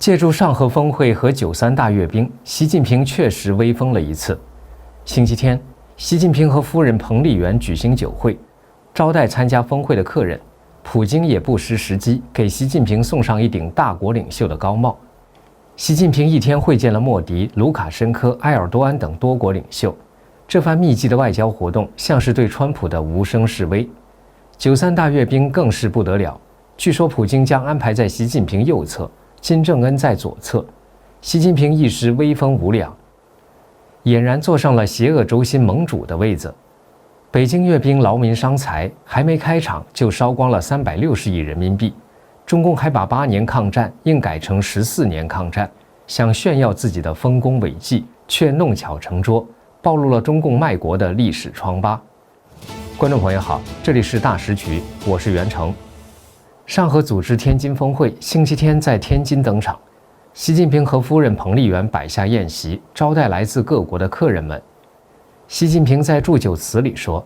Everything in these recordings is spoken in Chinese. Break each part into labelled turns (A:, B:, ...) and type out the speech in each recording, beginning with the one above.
A: 借助上合峰会和93大阅兵，习近平确实威风了一次。星期天，习近平和夫人彭丽媛举行酒会，招待参加峰会的客人。普京也不失时机，给习近平送上一顶大国领袖的高帽。习近平一天会见了莫迪、卢卡申科、埃尔多安等多国领袖，这番密集的外交活动像是对川普的无声示威。93大阅兵更是不得了，据说普京将安排在习近平右侧，金正恩在左侧，习近平一时威风无两，俨然坐上了邪恶轴心盟主的位子。北京阅兵劳民伤财，还没开场就烧光了360亿人民币。中共还把8年抗战硬改成14年抗战，想炫耀自己的丰功伟绩，却弄巧成拙，暴露了中共卖国的历史疮疤。观众朋友好，这里是大时局，我是袁成。上合组织天津峰会星期天在天津登场，习近平和夫人彭丽媛摆下宴席，招待来自各国的客人们。习近平在祝酒词里说：“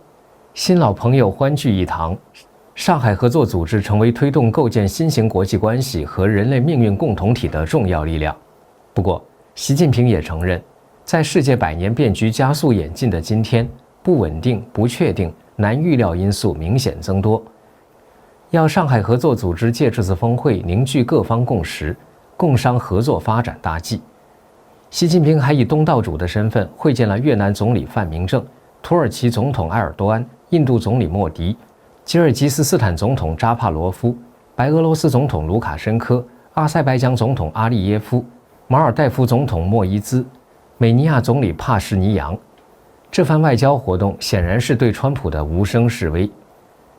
A: 新老朋友欢聚一堂，上海合作组织成为推动构建新型国际关系和人类命运共同体的重要力量。”不过，习近平也承认，在世界百年变局加速演进的今天，不稳定、不确定、难预料因素明显增多。要上海合作组织借这次峰会凝聚各方共识，共商合作发展大计。习近平还以东道主的身份会见了越南总理范明政、土耳其总统埃尔多安、印度总理莫迪、吉尔吉斯斯坦总统扎帕罗夫、白俄罗斯总统卢卡申科、阿塞拜疆总统阿利耶夫、马尔代夫总统莫伊兹、美尼亚总理帕什尼扬。这番外交活动显然是对川普的无声示威。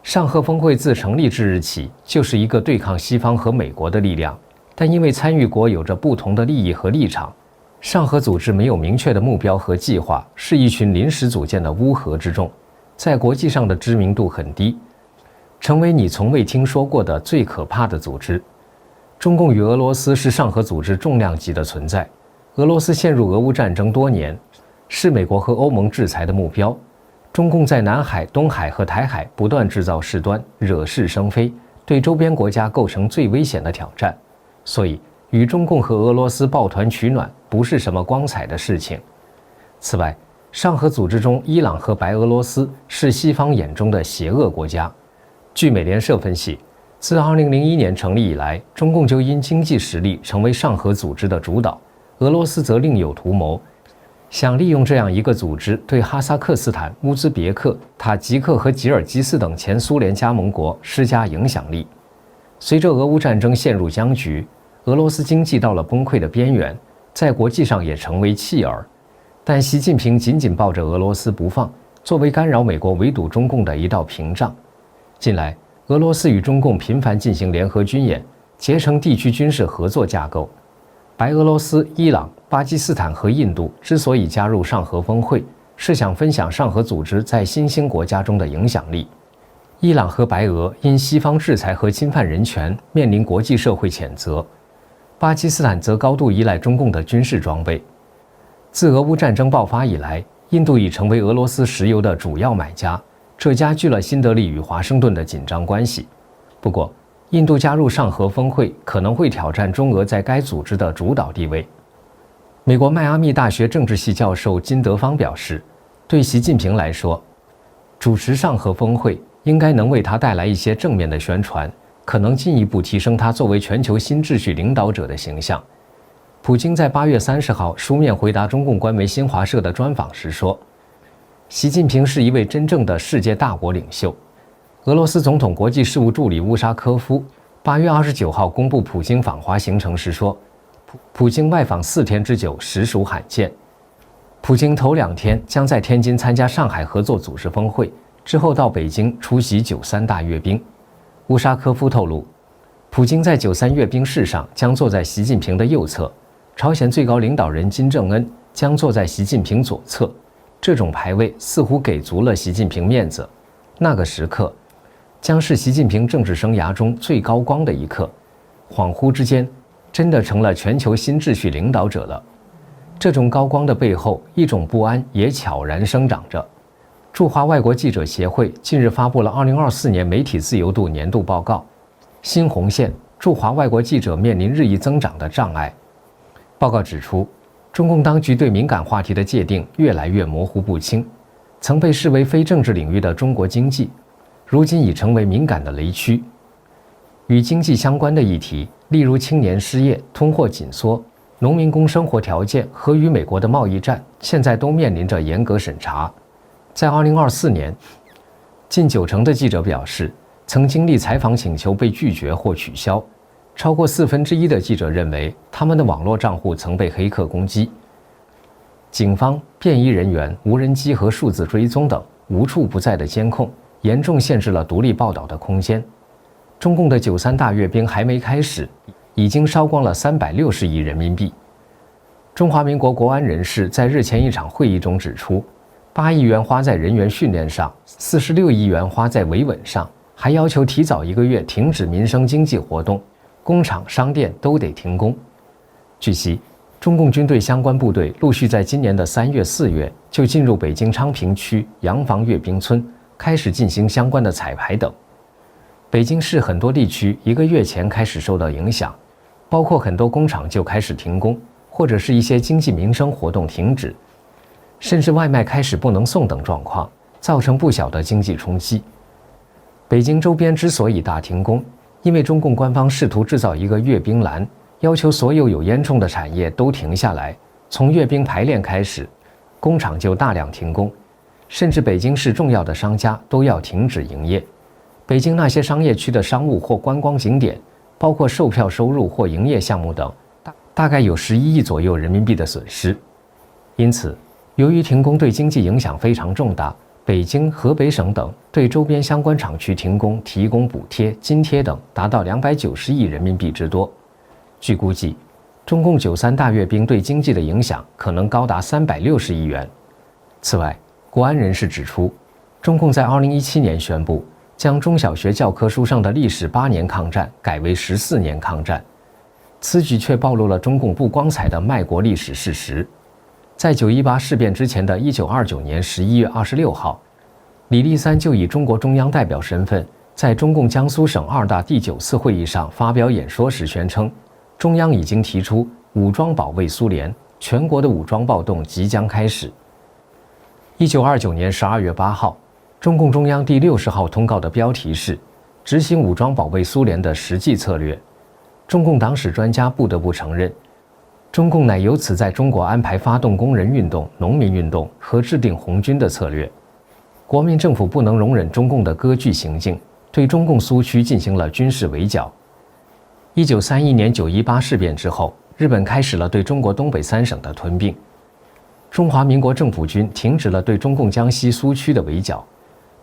A: 上合峰会自成立之日起，就是一个对抗西方和美国的力量，但因为参与国有着不同的利益和立场，上合组织没有明确的目标和计划，是一群临时组建的乌合之众，在国际上的知名度很低，成为你从未听说过的最可怕的组织。中共与俄罗斯是上合组织重量级的存在，俄罗斯陷入俄乌战争多年，是美国和欧盟制裁的目标。中共在南海、东海和台海不断制造事端，惹是生非，对周边国家构成最危险的挑战。所以，与中共和俄罗斯抱团取暖不是什么光彩的事情。此外，上合组织中，伊朗和白俄罗斯是西方眼中的邪恶国家。据美联社分析，自2001年成立以来，中共就因经济实力成为上合组织的主导，俄罗斯则另有图谋，想利用这样一个组织对哈萨克斯坦、乌兹别克、塔吉克和吉尔吉斯等前苏联加盟国施加影响力。随着俄乌战争陷入僵局，俄罗斯经济到了崩溃的边缘，在国际上也成为弃儿。但习近平紧紧抱着俄罗斯不放，作为干扰美国围堵中共的一道屏障。近来，俄罗斯与中共频繁进行联合军演，结成地区军事合作架构。白俄罗斯、伊朗、巴基斯坦和印度之所以加入上合峰会，是想分享上合组织在新兴国家中的影响力。伊朗和白俄因西方制裁和侵犯人权，面临国际社会谴责。巴基斯坦则高度依赖中共的军事装备。自俄乌战争爆发以来，印度已成为俄罗斯石油的主要买家，这加剧了新德里与华盛顿的紧张关系。不过，印度加入上合峰会可能会挑战中俄在该组织的主导地位。美国迈阿密大学政治系教授金德芳表示，对习近平来说，主持上合峰会应该能为他带来一些正面的宣传，可能进一步提升他作为全球新秩序领导者的形象。普京在8月30号书面回答中共官媒新华社的专访时说，习近平是一位真正的世界大国领袖。俄罗斯总统国际事务助理乌沙科夫8月29号公布普京访华行程时说，普京外访4天之久，实属罕见。普京头2天将在天津参加上海合作组织峰会，之后到北京出席93大阅兵。乌沙科夫透露，普京在93阅兵式上将坐在习近平的右侧，朝鲜最高领导人金正恩将坐在习近平左侧。这种排位似乎给足了习近平面子。那个时刻将是习近平政治生涯中最高光的一刻，恍惚之间，真的成了全球新秩序领导者了。这种高光的背后，一种不安也悄然生长着。驻华外国记者协会近日发布了2024年媒体自由度年度报告，新红线驻华外国记者面临日益增长的障碍。报告指出，中共当局对敏感话题的界定越来越模糊不清，曾被视为非政治领域的中国经济，如今已成为敏感的雷区。与经济相关的议题，例如青年失业、通货紧缩、农民工生活条件和与美国的贸易战，现在都面临着严格审查。在2024年，近90%的记者表示，曾经历采访请求被拒绝或取消。超过1/4的记者认为，他们的网络账户曾被黑客攻击。警方、便衣人员、无人机和数字追踪等无处不在的监控，严重限制了独立报道的空间。中共的93大阅兵还没开始，已经烧光了360亿人民币。中华民国国安人士在日前一场会议中指出，8亿元花在人员训练上，46亿元花在维稳上，还要求提早1个月停止民生经济活动。工厂、商店都得停工。据悉，中共军队相关部队陆续在今年的3月、4月就进入北京昌平区洋房阅兵村，开始进行相关的彩排等。北京市很多地区1个月前开始受到影响，包括很多工厂就开始停工，或者是一些经济民生活动停止，甚至外卖开始不能送等状况，造成不小的经济冲击。北京周边之所以大停工，因为中共官方试图制造一个阅兵蓝，要求所有有烟囱的产业都停下来。从阅兵排练开始，工厂就大量停工，甚至北京市重要的商家都要停止营业。北京那些商业区的商务或观光景点，包括售票收入或营业项目等，大概有11亿左右人民币的损失。因此，由于停工对经济影响非常重大，北京、河北省等对周边相关厂区停工提供补贴、津贴等达到290亿人民币之多。据估计，中共93大阅兵对经济的影响可能高达360亿元。此外，国安人士指出，中共在2017年宣布将中小学教科书上的历史8年抗战改为14年抗战，此举却暴露了中共不光彩的卖国历史事实。在9·18事变之前的1929年11月26号，李立三就以中国中央代表身份，在中共江苏省2大第9次会议上发表演说时宣称，中央已经提出武装保卫苏联，全国的武装暴动即将开始。1929年12月8号，中共中央第60号通告的标题是“执行武装保卫苏联的实际策略”。中共党史专家不得不承认，中共乃由此在中国安排发动工人运动、农民运动和制定红军的策略。国民政府不能容忍中共的割据行径，对中共苏区进行了军事围剿。1931年9·18事变之后，日本开始了对中国东北3省的吞并。中华民国政府军停止了对中共江西苏区的围剿。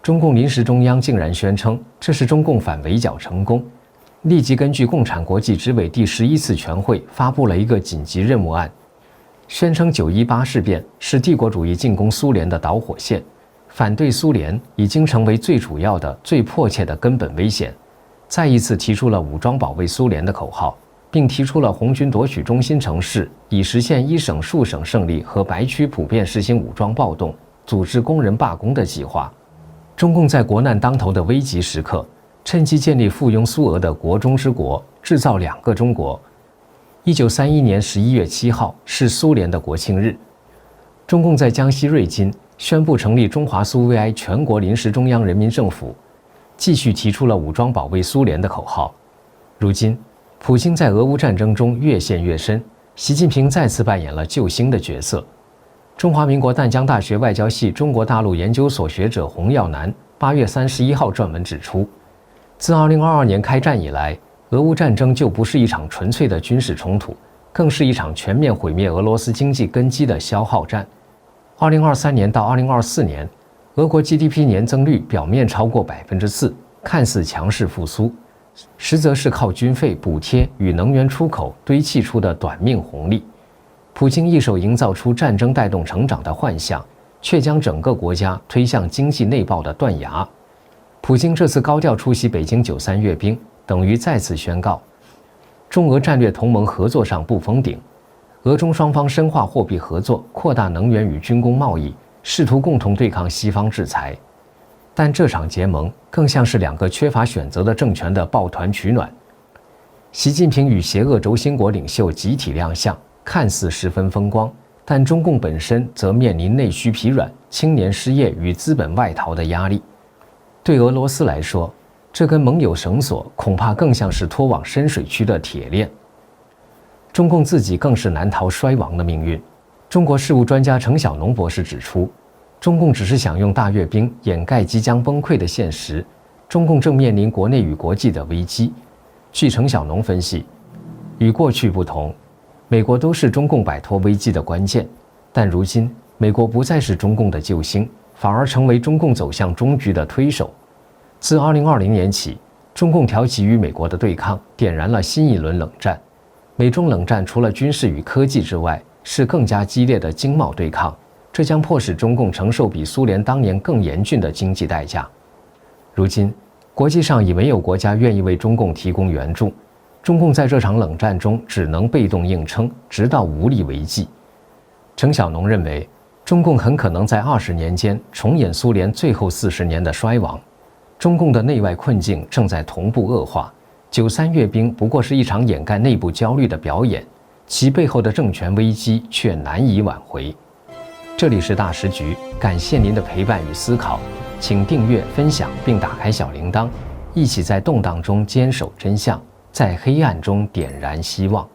A: 中共临时中央竟然宣称这是中共反围剿成功，立即根据共产国际执委第11次全会发布了一个紧急任务案，宣称9·18事变是帝国主义进攻苏联的导火线，反对苏联已经成为最主要的、最迫切的根本危险。再一次提出了武装保卫苏联的口号，并提出了红军夺取中心城市，以实现一省数省胜利和白区普遍实行武装暴动、组织工人罢工的计划。中共在国难当头的危急时刻，趁机建立附庸苏俄的国中之国，制造2个中国。1931年11月7号是苏联的国庆日，中共在江西瑞金宣布成立中华苏维埃全国临时中央人民政府，继续提出了武装保卫苏联的口号。如今，普京在俄乌战争中越陷越深，习近平再次扮演了救星的角色。中华民国淡江大学外交系中国大陆研究所学者洪耀南8月31号撰文指出，自2022年开战以来，俄乌战争就不是一场纯粹的军事冲突，更是一场全面毁灭俄罗斯经济根基的消耗战。2023年到2024年，俄国 GDP 年增率表面超过4%，看似强势复苏，实则是靠军费、补贴与能源出口堆砌出的短命红利。普京一手营造出战争带动成长的幻象，却将整个国家推向经济内爆的断崖。普京这次高调出席北京93阅兵，等于再次宣告，中俄战略同盟合作上不封顶，俄中双方深化货币合作，扩大能源与军工贸易，试图共同对抗西方制裁。但这场结盟更像是2个缺乏选择的政权的抱团取暖。习近平与邪恶轴心国领袖集体亮相，看似十分风光，但中共本身则面临内需疲软、青年失业与资本外逃的压力。对俄罗斯来说，这根盟友绳索恐怕更像是拖往深水区的铁链。中共自己更是难逃衰亡的命运。中国事务专家程晓农博士指出，中共只是想用大阅兵掩盖即将崩溃的现实，中共正面临国内与国际的危机。据程晓农分析，与过去不同，美国都是中共摆脱危机的关键，但如今美国不再是中共的救星，反而成为中共走向终局的推手。自2020年起，中共挑起与美国的对抗，点燃了新一轮冷战。美中冷战除了军事与科技之外，是更加激烈的经贸对抗，这将迫使中共承受比苏联当年更严峻的经济代价。如今，国际上已没有国家愿意为中共提供援助，中共在这场冷战中只能被动硬撑，直到无力为继。程晓农认为，中共很可能在20年间重演苏联最后40年的衰亡。中共的内外困境正在同步恶化，93阅兵不过是一场掩盖内部焦虑的表演，其背后的政权危机却难以挽回。这里是大时局，感谢您的陪伴与思考，请订阅、分享并打开小铃铛，一起在动荡中坚守真相，在黑暗中点燃希望。